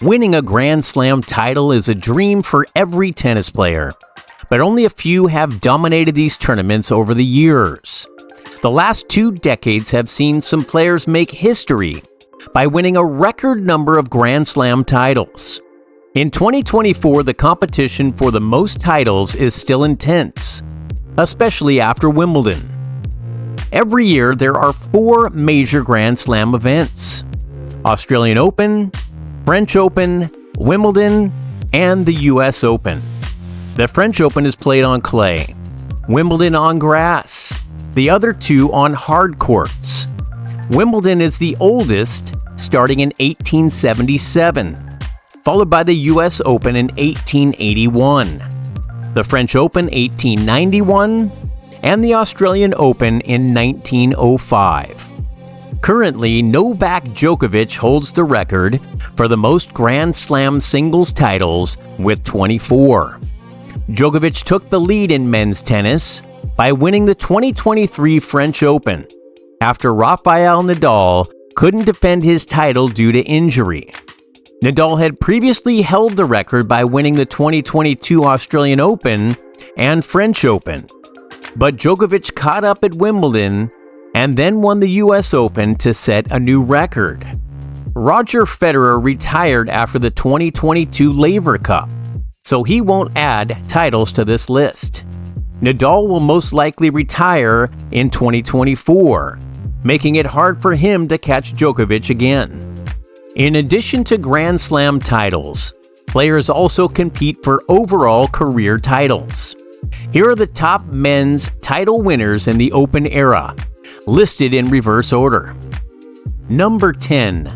Winning a Grand Slam title is a dream for every tennis player, but only a few have dominated these tournaments over the years. The last 2 decades have seen some players make history by winning a record number of Grand Slam titles. In 2024, the competition for the most titles is still intense, especially after Wimbledon. Every year, there are 4 major Grand Slam events: Australian Open, French Open, Wimbledon, and the US Open. The French Open is played on clay, Wimbledon on grass, the other 2 on hard courts. Wimbledon is the oldest, starting in 1877, followed by the US Open in 1881, the French Open 1891, and the Australian Open in 1905. Currently, Novak Djokovic holds the record for the most Grand Slam singles titles with 24. Djokovic took the lead in men's tennis by winning the 2023 French Open after Rafael Nadal couldn't defend his title due to injury. Nadal had previously held the record by winning the 2022 Australian Open and French Open, but Djokovic caught up at Wimbledon and then won the US Open to set a new record. Roger Federer retired after the 2022 Laver Cup, so he won't add titles to this list. Nadal will most likely retire in 2024, making it hard for him to catch Djokovic again. In addition to Grand Slam titles, players also compete for overall career titles. Here are the top men's title winners in the Open era, listed in reverse order. Number 10,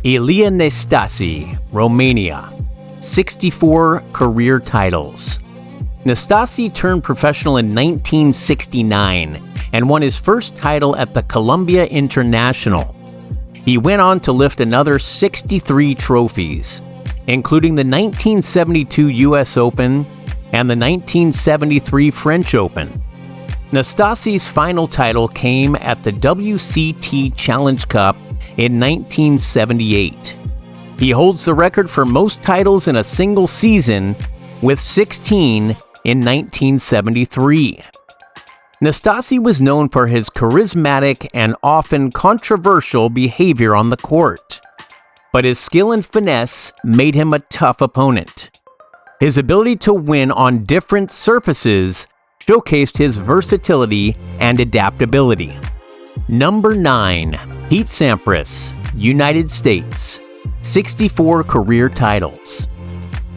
Ilie Nastasi, Romania, 64 career titles. Nastasi turned professional in 1969 and won his first title at the Columbia International. He went on to lift another 63 trophies, including the 1972 US Open and the 1973 French Open. Nastasi's final title came at the WCT Challenge Cup in 1978. He holds the record for most titles in a single season, with 16 in 1973. Nastasi was known for his charismatic and often controversial behavior on the court, but his skill and finesse made him a tough opponent. His ability to win on different surfaces showcased his versatility and adaptability. Number 9, Pete Sampras, United States, 64 career titles.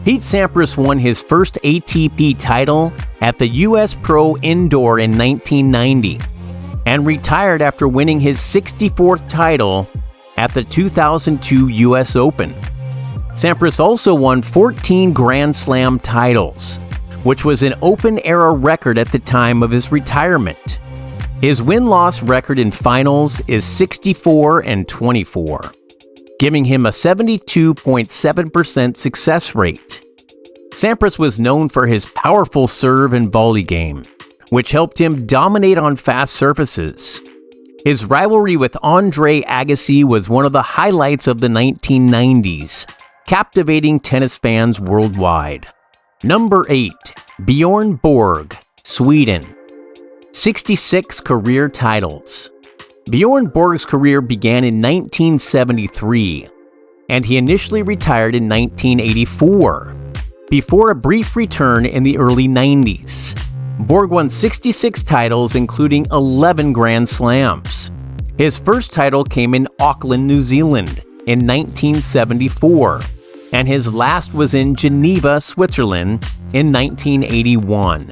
Pete Sampras won his first ATP title at the US Pro Indoor in 1990 and retired after winning his 64th title at the 2002 US Open. Sampras also won 14 Grand Slam titles, which was an Open-era record at the time of his retirement. His win-loss record in finals is 64-24, giving him a 72.7% success rate. Sampras was known for his powerful serve and volley game, which helped him dominate on fast surfaces. His rivalry with Andre Agassi was one of the highlights of the 1990s, captivating tennis fans worldwide. Number 8, Bjorn Borg, Sweden, 66 career titles. Bjorn Borg's career began in 1973, and he initially retired in 1984, before a brief return in the early 90s. Borg won 66 titles, including 11 Grand Slams. His first title came in Auckland, New Zealand, in 1974, and his last was in Geneva, Switzerland, in 1981.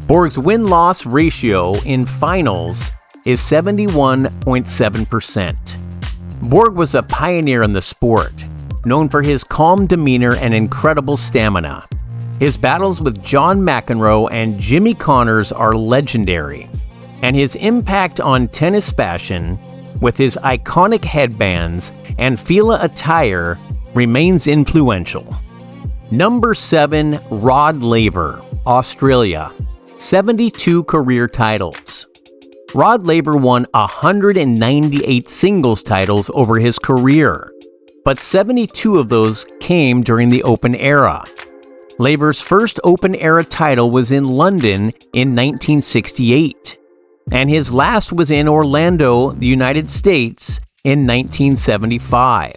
Borg's win-loss ratio in finals is 71.7%. Borg was a pioneer in the sport, known for his calm demeanor and incredible stamina. His battles with John McEnroe and Jimmy Connors are legendary, and his impact on tennis fashion, with his iconic headbands and Fila attire, remains influential. Number 7, Rod Laver, Australia, 72 career titles. Rod Laver won 198 singles titles over his career, but 72 of those came during the Open era. Laver's first Open era title was in London in 1968, and his last was in Orlando, the United States, in 1975.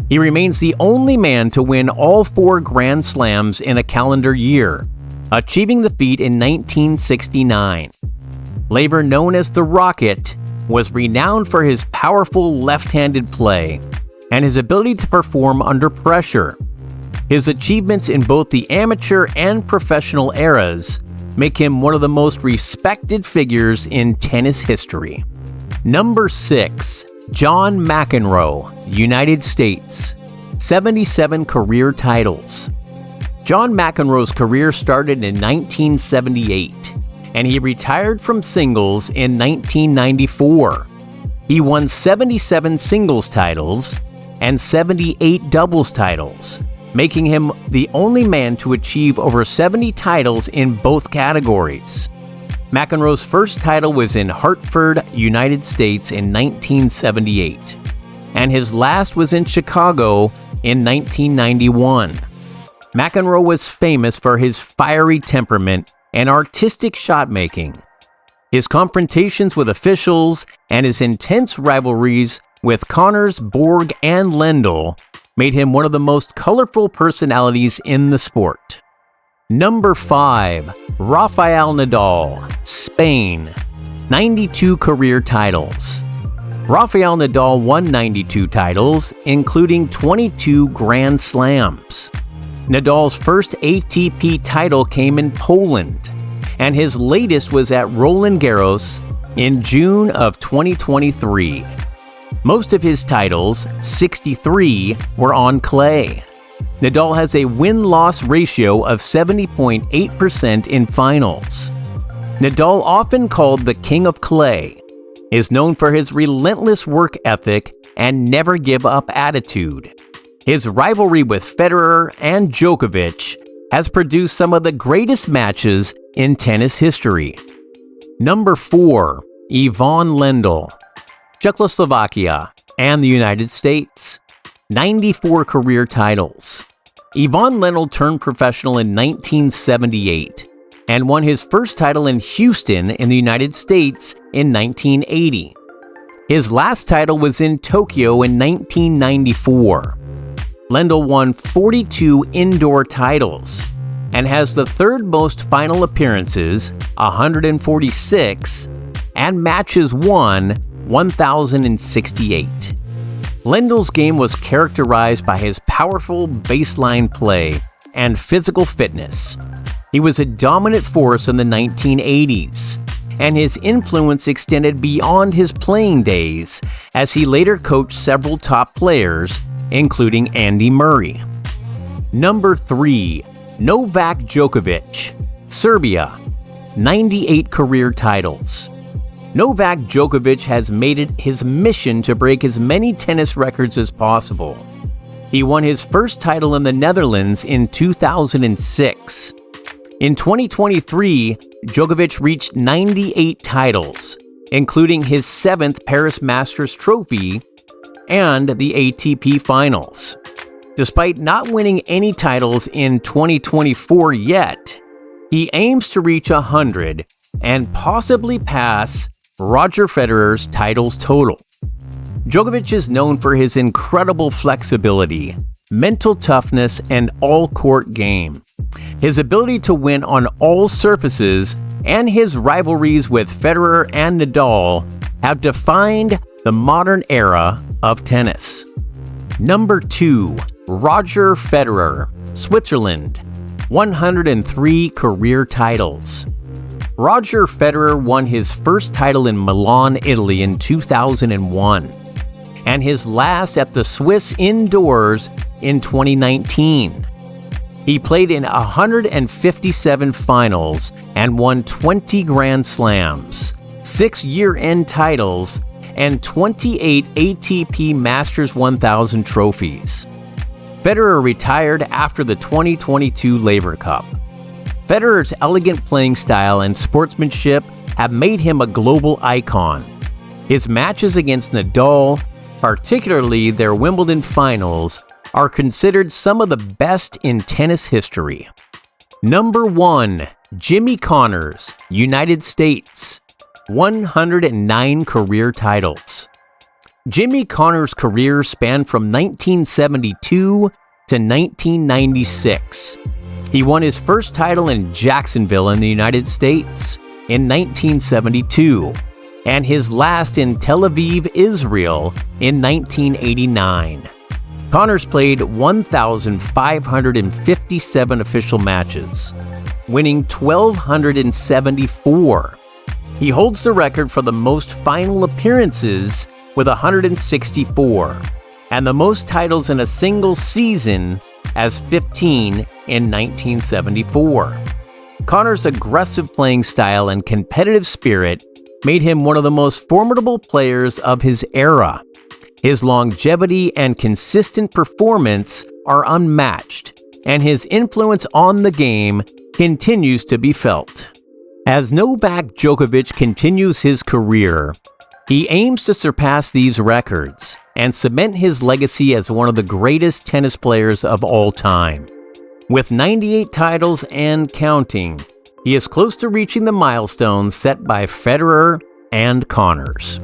He remains the only man to win all 4 Grand Slams in a calendar year, achieving the feat in 1969. Laver, known as the Rocket, was renowned for his powerful left-handed play and his ability to perform under pressure. His achievements in both the amateur and professional eras make him one of the most respected figures in tennis history. Number 6. John McEnroe, United States. 77 career titles. John McEnroe's career started in 1978, and he retired from singles in 1994. He won 77 singles titles and 78 doubles titles, making him the only man to achieve over 70 titles in both categories. McEnroe's first title was in Hartford, United States in 1978, and his last was in Chicago in 1991. McEnroe was famous for his fiery temperament and artistic shot-making. His confrontations with officials and his intense rivalries with Connors, Borg, and Lendl made him one of the most colorful personalities in the sport. Number 5. Rafael Nadal, Spain. 92 career titles. Rafael Nadal won 92 titles, including 22 Grand Slams. Nadal's first ATP title came in Poland, and his latest was at Roland Garros in June of 2023. Most of his titles, 63, were on clay. Nadal has a win-loss ratio of 70.8% in finals. Nadal, often called the King of Clay, is known for his relentless work ethic and never-give-up attitude. His rivalry with Federer and Djokovic has produced some of the greatest matches in tennis history. Number 4. Ivan Lendl, Czechoslovakia and the United States. 94 career titles. Ivan Lendl turned professional in 1978 and won his first title in Houston in the United States in 1980. His last title was in Tokyo in 1994. Lendl won 42 indoor titles and has the third most final appearances, 146, and matches won, 1,068. Lendl's game was characterized by his powerful baseline play and physical fitness. He was a dominant force in the 1980s, and his influence extended beyond his playing days as he later coached several top players, including Andy Murray. Number 3. Novak Djokovic, Serbia. 98 career titles. Novak Djokovic has made it his mission to break as many tennis records as possible. He won his first title in the Netherlands in 2006. In 2023, Djokovic reached 98 titles, including his 7th Paris Masters trophy and the ATP Finals. Despite not winning any titles in 2024 yet, he aims to reach 100 and possibly pass Roger Federer's titles total. Djokovic is known for his incredible flexibility, mental toughness, and all-court game. His ability to win on all surfaces and his rivalries with Federer and Nadal have defined the modern era of tennis. Number 2. Roger Federer, Switzerland. 103 career titles. Roger Federer won his first title in Milan, Italy in 2001, and his last at the Swiss indoors in 2019. He played in 157 finals and won 20 Grand Slams, 6 year-end titles, and 28 ATP Masters 1000 trophies. Federer retired after the 2022 Laver Cup. Federer's elegant playing style and sportsmanship have made him a global icon. His matches against Nadal, particularly their Wimbledon finals, are considered some of the best in tennis history. Number 1. Jimmy Connors, United States. 109 career titles. Jimmy Connors' career spanned from 1972 to 1996. He won his first title in Jacksonville in the United States in 1972, and his last in Tel Aviv, Israel in 1989. Connors played 1,557 official matches, winning 1,274. He holds the record for the most final appearances with 164, and the most titles in a single season as 15 in 1974. Connors' aggressive playing style and competitive spirit made him one of the most formidable players of his era. His longevity and consistent performance are unmatched, and his influence on the game continues to be felt. As Novak Djokovic continues his career, he aims to surpass these records and cement his legacy as one of the greatest tennis players of all time. With 98 titles and counting, he is close to reaching the milestones set by Federer and Connors.